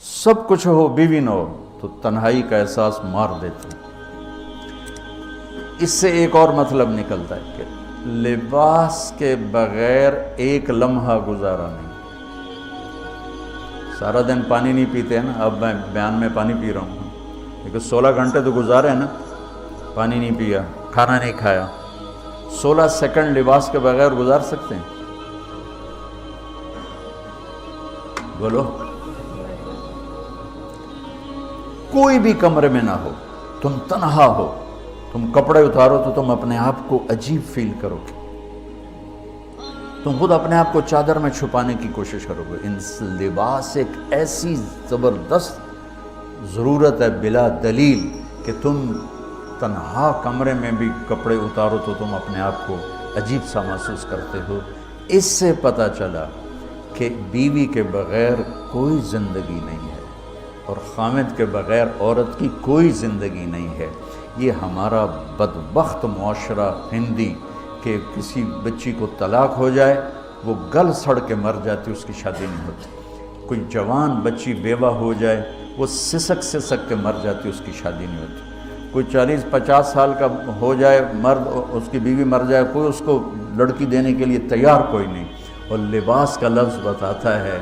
سب کچھ ہو بیوی نہ ہو تو تنہائی کا احساس مار دیتی. اس سے ایک اور مطلب نکلتا ہے کہ لباس کے بغیر ایک لمحہ گزارا نہیں. سارا دن پانی نہیں پیتے ہیں نا، اب میں بیان میں پانی پی رہا ہوں، لیکن 16 گھنٹے تو گزارے ہیں نا، پانی نہیں پیا، کھانا نہیں کھایا. 16 سیکنڈ لباس کے بغیر گزار سکتے ہیں؟ بولو. کوئی بھی کمرے میں نہ ہو، تم تنہا ہو، تم کپڑے اتارو تو تم اپنے آپ کو عجیب فیل کرو گے. تم خود اپنے آپ کو چادر میں چھپانے کی کوشش کرو گے. ان لباس ایک ایسی زبردست ضرورت ہے بلا دلیل کہ تم تنہا کمرے میں بھی کپڑے اتارو تو تم اپنے آپ کو عجیب سا محسوس کرتے ہو. اس سے پتہ چلا کہ بیوی کے بغیر کوئی زندگی نہیں ہے اور خامد کے بغیر عورت کی کوئی زندگی نہیں ہے. یہ ہمارا بدبخت معاشرہ ہندی کہ کسی بچی کو طلاق ہو جائے وہ گل سڑ کے مر جاتی، اس کی شادی نہیں ہوتی. کوئی جوان بچی بیوہ ہو جائے وہ سسک کے مر جاتی، اس کی شادی نہیں ہوتی. کوئی 40-50 سال کا ہو جائے مرد، اس کی بیوی مر جائے، کوئی اس کو لڑکی دینے کے لیے تیار کوئی نہیں. اور لباس کا لفظ بتاتا ہے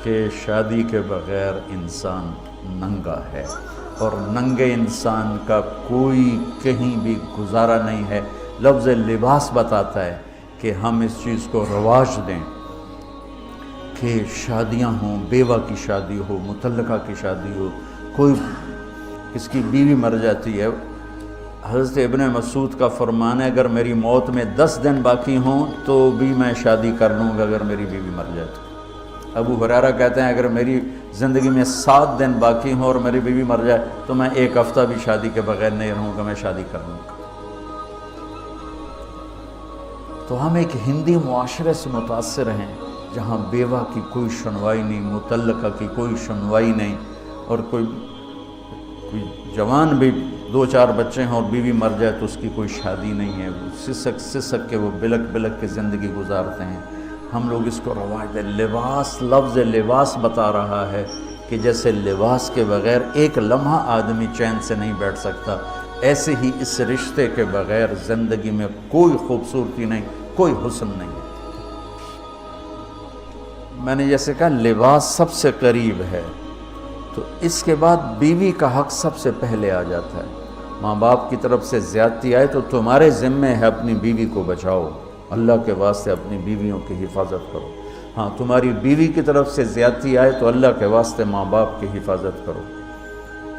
کہ شادی کے بغیر انسان ننگا ہے اور ننگے انسان کا کوئی کہیں بھی گزارا نہیں ہے. لفظ لباس بتاتا ہے کہ ہم اس چیز کو رواج دیں کہ شادیاں ہوں، بیوہ کی شادی ہو، مطلقہ کی شادی ہو، کوئی کس کی بیوی مر جاتی ہے. حضرت ابن مسعود کا فرمان ہے اگر میری موت میں 10 دن باقی ہوں تو بھی میں شادی کر لوں گا اگر میری بیوی مر جائے تو. ابو ہریرہ کہتے ہیں اگر میری زندگی میں 7 دن باقی ہوں اور میری بیوی مر جائے تو میں 1 ہفتہ بھی شادی کے بغیر نہیں رہوں گا، میں شادی کر لوں گا. تو ہم ایک ہندی معاشرے سے متاثر ہیں جہاں بیوہ کی کوئی سنوائی نہیں، مطلقہ کی کوئی سنوائی نہیں، اور کوئی جوان بھی 2-4 بچے ہیں اور بیوی مر جائے تو اس کی کوئی شادی نہیں ہے. سسک کے وہ بلک کے زندگی گزارتے ہیں. ہم لوگ اس کو رواج دیں. لباس، لفظ لباس بتا رہا ہے کہ جیسے لباس کے بغیر ایک لمحہ آدمی چین سے نہیں بیٹھ سکتا، ایسے ہی اس رشتے کے بغیر زندگی میں کوئی خوبصورتی نہیں، کوئی حسن نہیں. میں نے جیسے کہا لباس سب سے قریب ہے، تو اس کے بعد بیوی کا حق سب سے پہلے آ جاتا ہے. ماں باپ کی طرف سے زیادتی آئے تو تمہارے ذمے ہے اپنی بیوی کو بچاؤ، اللہ کے واسطے اپنی بیویوں کی حفاظت کرو. ہاں تمہاری بیوی کی طرف سے زیادتی آئے تو اللہ کے واسطے ماں باپ کی حفاظت کرو.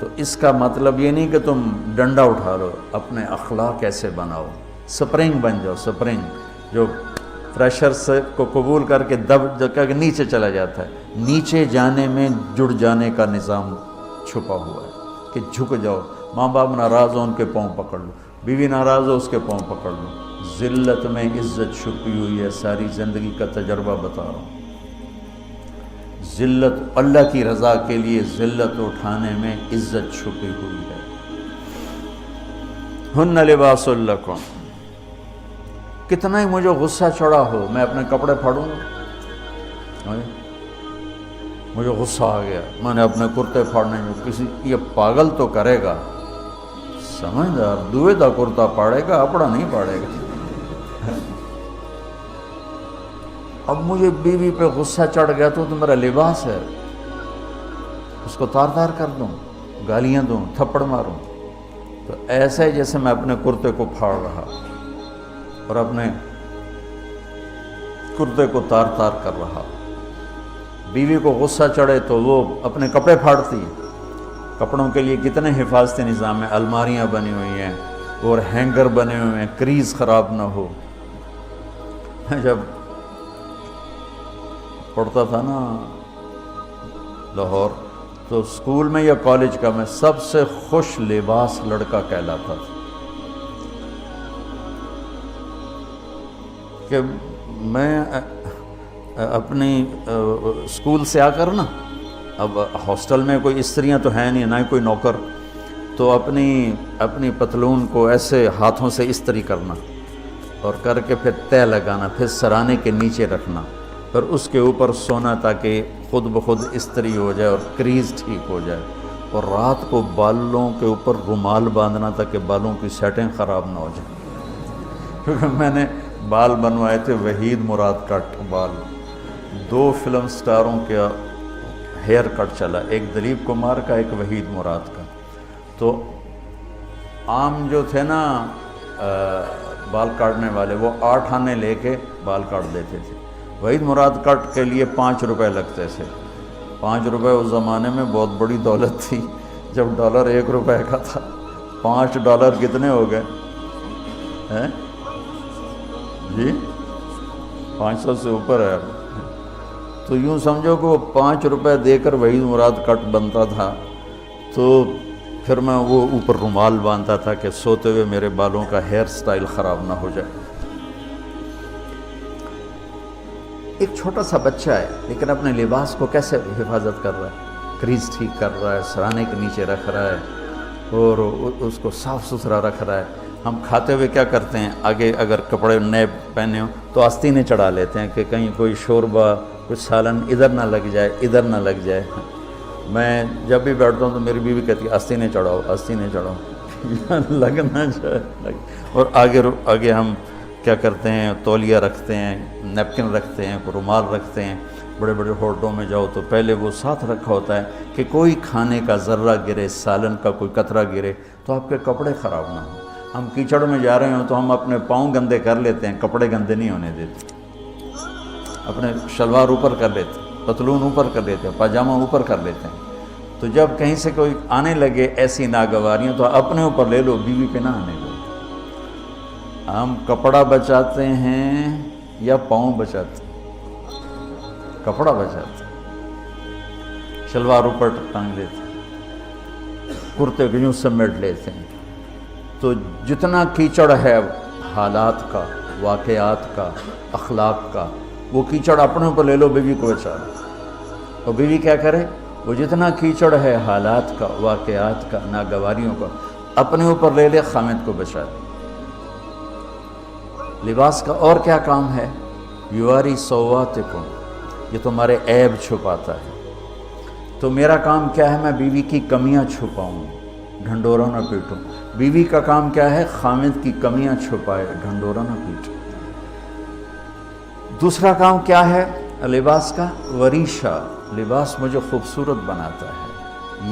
تو اس کا مطلب یہ نہیں کہ تم ڈنڈا اٹھا لو، اپنے اخلاق ایسے بناؤ، سپرنگ بن جاؤ. سپرنگ جو پریشر سے کو قبول کر کے دب کر کے نیچے چلا جاتا ہے، نیچے جانے میں جڑ جانے کا نظام چھپا ہوا ہے کہ جھک جاؤ. ماں باپ ناراض ہو ان کے پاؤں پکڑ لو، بیوی ناراض ہو اس کے پاؤں پکڑ لو. ذلت میں عزت چھپی ہوئی ہے، ساری زندگی کا تجربہ بتا رہا ہوں. ذلت اللہ کی رضا کے لیے ذلت اٹھانے میں عزت چھپی ہوئی ہے. ہن لباس لکم. کتنا ہی مجھے غصہ چڑھا ہو میں اپنے کپڑے پھاڑوں گا، مجھے غصہ آ گیا میں نے اپنے کرتے پھاڑنے میں، کسی یہ پاگل تو کرے گا، سمجھدار دوئے دا کرتا پاڑے گا، اپنا نہیں پاڑے گا. اب مجھے بیوی پہ غصہ چڑھ گیا تو میرا لباس ہے، اس کو تار تار کر دوں، گالیاں دوں، تھپڑ ماروں. تو ایسا ہی جیسے میں اپنے کرتے کو پھاڑ رہا اور اپنے کرتے کو تار تار کر رہا. بیوی کو غصہ چڑھے تو وہ اپنے کپڑے پھاڑتی ہے. کپڑوں کے لیے کتنے حفاظتی نظام ہیں، الماریاں بنی ہوئی ہیں اور ہینگر بنے ہوئے ہیں، کریز خراب نہ ہو. جب پڑھتا تھا نا لاہور تو اسکول میں یا کالج کا میں سب سے خوش لباس لڑکا کہلاتا تھا کہ میں اپنی اسکول سے آ کر نا، اب ہاسٹل میں کوئی استریاں تو ہیں نہیں، نہ ہی کوئی نوکر، تو اپنی پتلون کو ایسے ہاتھوں سے استری کرنا اور کر کے پھر تہ لگانا، پھر سرانے کے نیچے رکھنا پھر اس کے اوپر سونا تاکہ خود بخود استری ہو جائے اور کریز ٹھیک ہو جائے، اور رات کو بالوں کے اوپر رومال باندھنا تاکہ بالوں کی سیٹیں خراب نہ ہو جائیں، کیونکہ میں نے بال بنوائے تھے وحید مراد کٹ بال، 2 فلم سٹاروں کا ہیئر کٹ چلا، ایک دلیپ کمار کا، ایک وحید مراد کا۔ تو عام جو تھے نا بال کاٹنے والے، وہ 8 آنے لے کے بال کاٹ دیتے تھے۔ وحید مراد کٹ کے لیے 5 روپے لگتے تھے۔ 5 روپے اس زمانے میں بہت بڑی دولت تھی، جب ڈالر 1 روپے کا تھا۔ $5 کتنے ہو گئے ہیں جی؟ 500 سے اوپر ہے۔ تو یوں سمجھو کہ وہ 5 روپے دے کر وحید مراد کٹ بنتا تھا، تو پھر میں وہ اوپر رومال باندھتا تھا کہ سوتے ہوئے میرے بالوں کا ہیئر سٹائل خراب نہ ہو جائے۔ ایک چھوٹا سا بچہ ہے لیکن اپنے لباس کو کیسے حفاظت کر رہا ہے، کریز ٹھیک کر رہا ہے، سرانے کے نیچے رکھ رہا ہے اور اس کو صاف ستھرا رکھ رہا ہے۔ ہم کھاتے ہوئے کیا کرتے ہیں، آگے اگر کپڑے نئے پہنے ہوں تو آستینیں چڑھا لیتے ہیں کہ کہیں کوئی شوربہ کچھ سالن ادھر نہ لگ جائے، ادھر نہ لگ جائے۔ میں جب بھی بیٹھتا ہوں تو میری بیوی کہتی ہے آستینیں چڑھاؤ، آستینیں چڑھاؤ، لگ نہ جائے۔ اور آگے ہم کیا کرتے ہیں، تولیہ رکھتے ہیں، نیپکن رکھتے ہیں، رومال رکھتے ہیں۔ بڑے بڑے ہوٹلوں میں جاؤ تو پہلے وہ ساتھ رکھا ہوتا ہے کہ کوئی کھانے کا ذرہ گرے، سالن کا کوئی قطرہ گرے تو آپ کے کپڑے خراب نہ ہوں۔ ہم کیچڑ میں جا رہے ہوں تو ہم اپنے پاؤں گندے کر لیتے ہیں، کپڑے گندے نہیں ہونے دیتے۔ اپنے شلوار اوپر کر لیتے ہیں، پتلون اوپر کر لیتے ہیں، پاجامہ اوپر کر لیتے ہیں۔ تو جب کہیں سے کوئی آنے لگے ایسی ناگواریاں تو اپنے اوپر لے لو، بیوی پہ نہ آنے دو۔ ہم کپڑا بچاتے ہیں یا پاؤں بچاتے ہیں؟ کپڑا بچاتے ہیں، شلوار اوپر ٹانگ لیتے ہیں، کرتے کو یوں سمیٹ لیتے ہیں۔ تو جتنا کیچڑ ہے حالات کا، واقعات کا، اخلاق کا، وہ کیچڑ اپنے اوپر لے لو، بیوی کو بچا لو۔ اور بیوی کیا کرے، وہ جتنا کیچڑ ہے حالات کا، واقعات کا، ناگواریوں کا، اپنے اوپر لے لے، خامد کو بچا لے۔ لباس کا اور کیا کام ہے، یواری سواتکم، یہ تمہارے عیب چھپاتا ہے۔ تو میرا کام کیا ہے، میں بیوی کی کمیاں چھپاؤں، ڈھنڈورا نہ پیٹوں۔ بیوی کا کام کیا ہے، خامد کی کمیاں چھپائے، ڈھنڈورا نہ پیٹے۔ دوسرا کام کیا ہے لباس کا، وریشہ، لباس مجھے خوبصورت بناتا ہے۔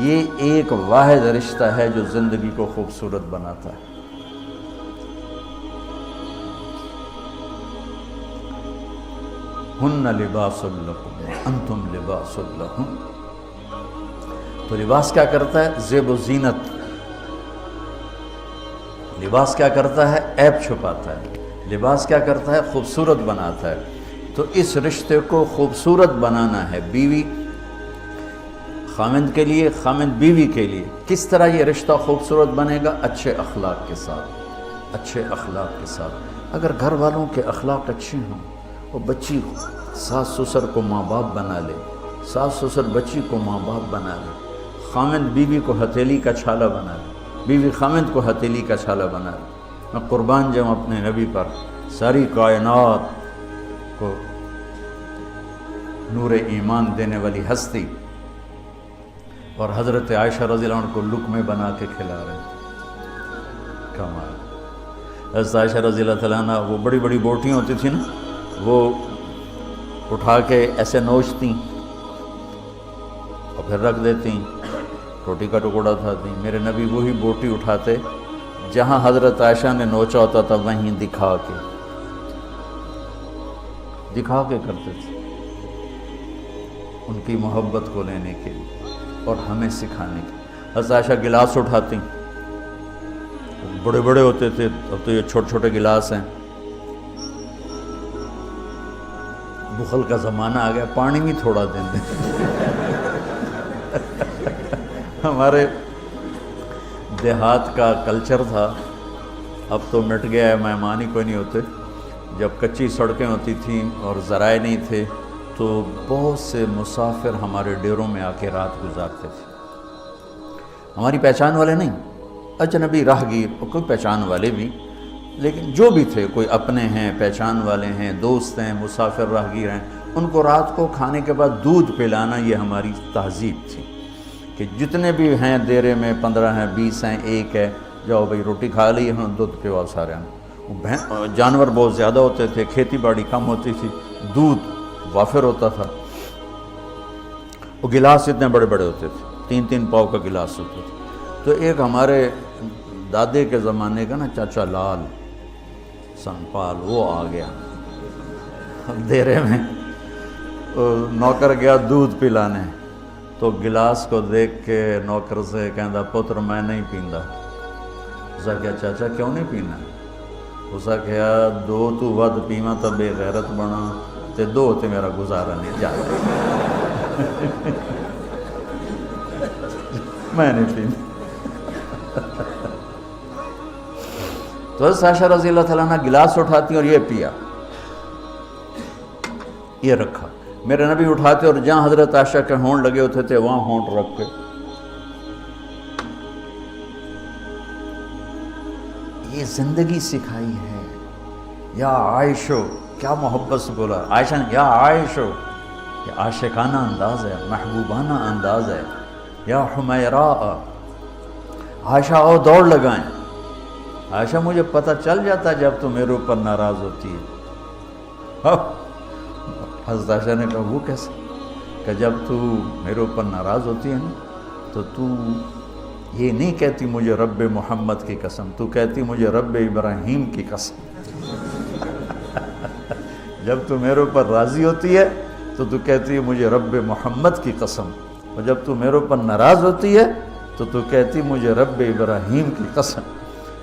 یہ ایک واحد رشتہ ہے جو زندگی کو خوبصورت بناتا ہے۔ ہن لباس لکم انتم لباس لہن۔ تو لباس کیا کرتا ہے، زیب و زینت۔ لباس کیا کرتا ہے، عیب چھپاتا ہے۔ لباس کیا کرتا ہے، خوبصورت بناتا ہے۔ تو اس رشتے کو خوبصورت بنانا ہے، بیوی خامند کے لیے، خامند بیوی کے لیے۔ کس طرح یہ رشتہ خوبصورت بنے گا، اچھے اخلاق کے ساتھ، اچھے اخلاق کے ساتھ۔ اگر گھر والوں کے اخلاق اچھے ہوں، وہ بچی ساس سسر کو ماں باپ بنا لے، ساس سسر بچی کو ماں باپ بنا لے، خامند بیوی کو ہتھیلی کا چھالا بنا لے، بیوی خامند کو ہتھیلی کا چھالا بنا لے۔ میں قربان جاؤں اپنے نبی پر، ساری کائنات کو نور ایمان دینے والی ہستی، اور حضرت عائشہ رضی اللہ عنہ کو لقمے بنا کے کھلا رہے ہیں۔ کمال۔ حضرت عائشہ رضی اللہ تعالیٰ عنہ، وہ بڑی بڑی بوٹیاں ہوتی تھیں نا، وہ اٹھا کے ایسے نوچتیں اور پھر رکھ دیتیں، روٹی کا ٹکڑا اٹھاتی۔ میرے نبی وہی بوٹی اٹھاتے جہاں حضرت عائشہ نے نوچا ہوتا تھا، وہیں دکھا کے کرتے تھے، ان کی محبت کو لینے کے لیے اور ہمیں سکھانے کے لیے۔ حضرت عائشہ گلاس اٹھاتی، بڑے بڑے ہوتے تھے، اب تو یہ چھوٹے چھوٹے گلاس ہیں۔ بخل کا زمانہ آ گیا، پانی بھی تھوڑا دیں دیں۔ ہمارے دیہات کا کلچر تھا، اب تو مٹ گیا ہے، مہمان ہی کوئی نہیں ہوتے۔ جب کچی سڑکیں ہوتی تھیں اور ذرائع نہیں تھے تو بہت سے مسافر ہمارے ڈیروں میں آ کے رات گزارتے تھے، ہماری پہچان والے نہیں، اجنبی راہگیر، اور کوئی پہچان والے بھی، لیکن جو بھی تھے، کوئی اپنے ہیں، پہچان والے ہیں، دوست ہیں، مسافر راہگیر ہیں، ان کو رات کو کھانے کے بعد دودھ پلانا یہ ہماری تہذیب تھی کہ جتنے بھی ہیں دیرے میں 15 ہیں 20 ہیں 1 ہے، جاؤ بھائی روٹی کھا لی ہاں دودھ پواؤ سارے ہیں۔ جانور بہت زیادہ ہوتے تھے، کھیتی باڑی کم ہوتی تھی، دودھ وافر ہوتا تھا، وہ گلاس اتنے بڑے بڑے ہوتے تھے، 3 پاؤ کا گلاس ہوتا تھا۔ تو ایک ہمارے دادے کے زمانے کا نا چاچا لال سنپال وہ آ گیا دیرے میں، نوکر گیا دودھ پلانے، تو گلاس کو دیکھ کے نوکر سے کہندا پتر میں نہیں پیندا۔ اسا کیا چاچا کیوں نہیں پینا؟ اسا کیا 2 تو ود پیواں تو بے غیرت بنا تے 2 تے میرا گزارا نہیں جاتا میں نہیں پیندا۔ تو حضرت عائشہ رضی اللہ تعالیٰ عنہ گلاس اٹھاتی اور یہ پیا، یہ رکھا۔ میرے نبی اٹھاتے اور جہاں حضرت عائشہ کے ہونٹ لگے ہوتے تھے وہاں ہونٹ رکھ کے یہ زندگی سکھائی ہے۔ یا عائشو، کیا محبت سے بولا عائشہ نے، یا عائشو، یہ عاشقانہ انداز ہے، محبوبانہ انداز ہے۔ یا حمیراء، عائشہ آؤ دوڑ لگائیں۔ عائشہ مجھے پتہ چل جاتا جب تو میرے اوپر ناراض ہوتی ہے۔ حضرت عائشہ نے کہا وہ کیسے؟ کہ جب تو میرے اوپر ناراض ہوتی ہے نا تو یہ نہیں کہتی مجھے رب محمد کی قسم، تو کہتی مجھے رب ابراہیم کی قسم۔ جب تو میرے اوپر راضی ہوتی ہے تو کہتی ہے مجھے رب محمد کی قسم، اور جب تو میرے اوپر ناراض ہوتی ہے تو کہتی مجھے رب ابراہیم کی قسم۔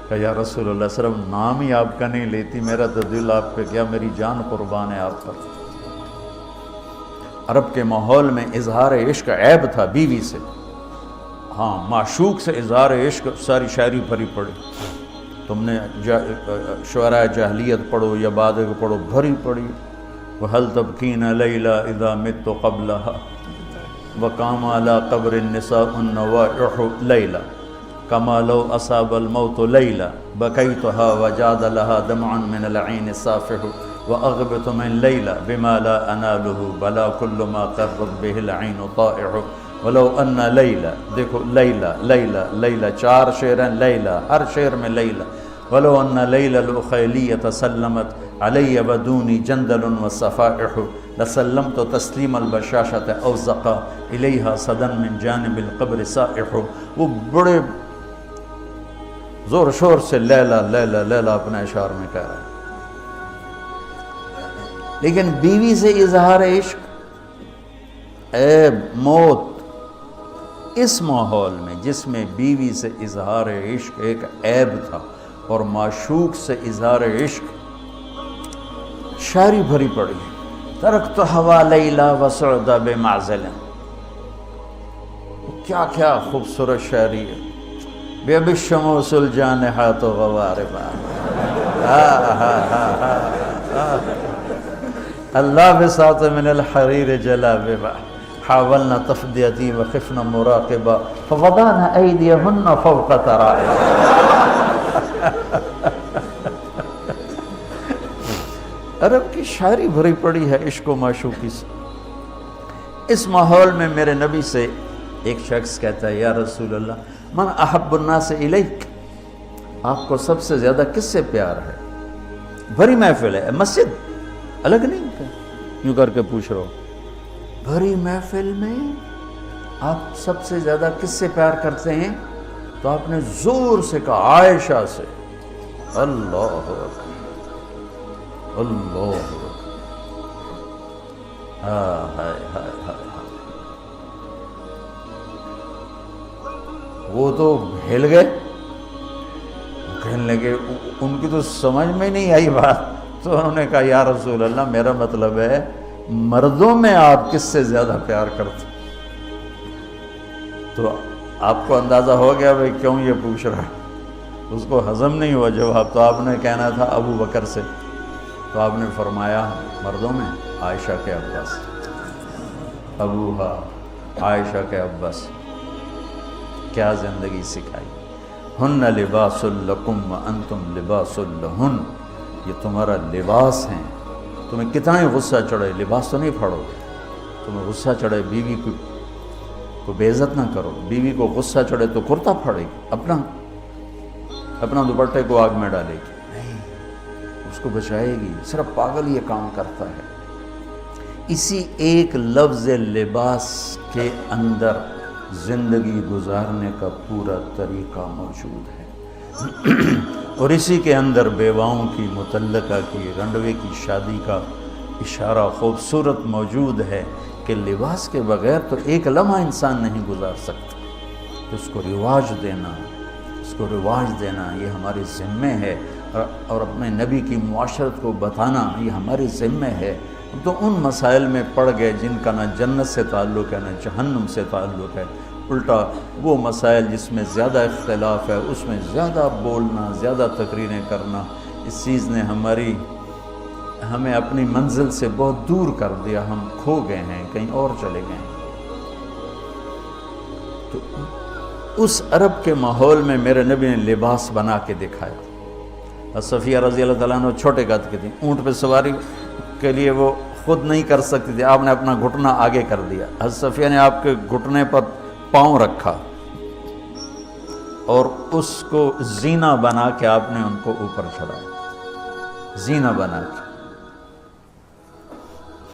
کہ یا رسول اللہ صلی اللہ علیہ وسلم نام ہی آپ کا نہیں لیتی، میرا تو دل آپ پہ کیا، میری جان قربان ہے آپ پر۔ عرب کے ماحول میں اظہار عشق عیب تھا بیوی سے، ہاں معشوق سے اظہار عشق ساری شاعری بھری پڑی، تم نے شعراء جاہلیت پڑھو یا بعد کو پڑھو، بھری پڑی۔ وَهَلْ تَبْكِينَ لَيْلَا إِذَا مِتُّ قَبْلَهَا وَقَامَ عَلَى قَبْرِ النِّسَاءُ النَّوَائِحُ لَيْلًا كَمَا لَوْ أَصَابَ الْمَوْتُ لَيْلًا بَكَيْتُهَا وَجَادَ لَهَا دَمْعًا مِنَ الْعَيْنِ الصَّافِحُ وَأَغْبِطُ مِنْ لَيْلًا بِمَا لَا أَنَالُهُ بَلَا كُلُّ مَا قَرَّتْ بِهِ الْعَيْنُ طَائِعُ وَلَوْ أَنَّ لَيْلًا، دیکھو لیلہ لیلہ لیلہ 4 شعر ہیں، لیلہ ہر شعر میں لیلہ۔ وَلَوْ أَنَّ لَيْلَ الْأُخَيْلِيَّةَ سَلَّمَتْ عَلَيَّ وَدُونِي جَنْدَلٌ وَالصَّفَائِحُ لَسَلَّمْتُ تَسْلِيمَ الْبَشَاشَةِ أَوْ زَقَى إِلَيْهَا صَدًا مِنْ جَانِبِ الْقَبْرِ سَائِحُ۔ وہ بڑے زور شور سے لیلہ لیلہ لیلہ اپنے اشعار میں کہہ رہا ہے، لیکن بیوی سے اظہار عشق عیب، موت۔ اس ماحول میں جس میں بیوی سے اظہار عشق ایک عیب تھا اور معشوق سے اظہار عشق شاعری بھری پڑی، ترکت ہوا لیلا وسعدا بمعزل، کیا کیا خوبصورت شاعری ہے۔ بے بالشموس الجانحات غواربا، اللہ بساط من الحریر جلاببا، حاولنا تفدیتی وخفنا مراقبا فوضعنا ایدیہن فوق ترائب۔ عرب کی شاعری بھری پڑی ہے عشق و معشوقی سے۔ اس ماحول میں میرے نبی سے ایک شخص کہتا ہے، یا رسول اللہ من احب الناس الیک، آپ کو سب سے زیادہ کس سے پیار ہے؟ بھری محفل ہے، مسجد الگ نہیں یوں کر کے پوچھ رہا ہو، بھری محفل میں آپ سب سے زیادہ کس سے پیار کرتے ہیں؟ تو آپ نے زور سے کہا عائشہ سے۔ اللہ اکبر، اللہ اکبر، ہائے ہائے ہائے۔ وہ تو ہل گئے، کہنے لگے، ان کی تو سمجھ میں نہیں آئی بات، تو انہوں نے کہا یا رسول اللہ میرا مطلب ہے مردوں میں آپ کس سے زیادہ پیار کرتے؟ تو آپ کو اندازہ ہو گیا بھائی کیوں یہ پوچھ رہا ہے، اس کو ہضم نہیں ہوا جواب، تو آپ نے کہنا تھا ابو بکر سے، تو آپ نے فرمایا مردوں میں عائشہ کے عباس، ابوہا عائشہ کے عباس۔ کیا زندگی سکھائی، ہن لباس لکم وانتم لباس لہن، یہ تمہارا لباس ہیں تمہیں کتنا ہی غصہ چڑھے لباس تو نہیں پھاڑو گے. تمہیں غصہ چڑھے بیوی کو بے عزت نہ کرو. بیوی کو غصہ چڑھے تو کرتا پھاڑے گی, اپنا دوپٹے کو آگ میں ڈالے گی, نہیں, اس کو بچائے گی. صرف پاگل یہ کام کرتا ہے. اسی ایک لفظ لباس کے اندر زندگی گزارنے کا پورا طریقہ موجود ہے. اور اسی کے اندر بیواؤں کی, مطلقہ کی, رنڈوے کی شادی کا اشارہ خوبصورت موجود ہے کہ لباس کے بغیر تو ایک لمحہ انسان نہیں گزار سکتا. اس کو رواج دینا یہ ہمارے ذمے ہے, اور اپنے نبی کی معاشرت کو بتانا یہ ہمارے ذمے ہے. تو ان مسائل میں پڑ گئے جن کا نہ جنت سے تعلق ہے نہ جہنم سے تعلق ہے. الٹا وہ مسائل جس میں زیادہ اختلاف ہے اس میں زیادہ بولنا, زیادہ تقریریں کرنا, اس چیز نے ہمیں اپنی منزل سے بہت دور کر دیا. ہم کھو گئے ہیں, کہیں اور چلے گئے ہیں. تو اس عرب کے ماحول میں میرے نبی نے لباس بنا کے دکھایا. صفیہ رضی اللہ تعالیٰ عنہ چھوٹے قد کی تھی, اونٹ پہ سواری کے لیے وہ خود نہیں کر سکتی تھی, آپ نے اپنا گھٹنا آگے کر دیا. حضرت صفیہ نے آپ کے گھٹنے پر پاؤں رکھا اور اس کو زینہ بنا کے آپ نے ان کو اوپر چڑھایا, زینہ بنا کے.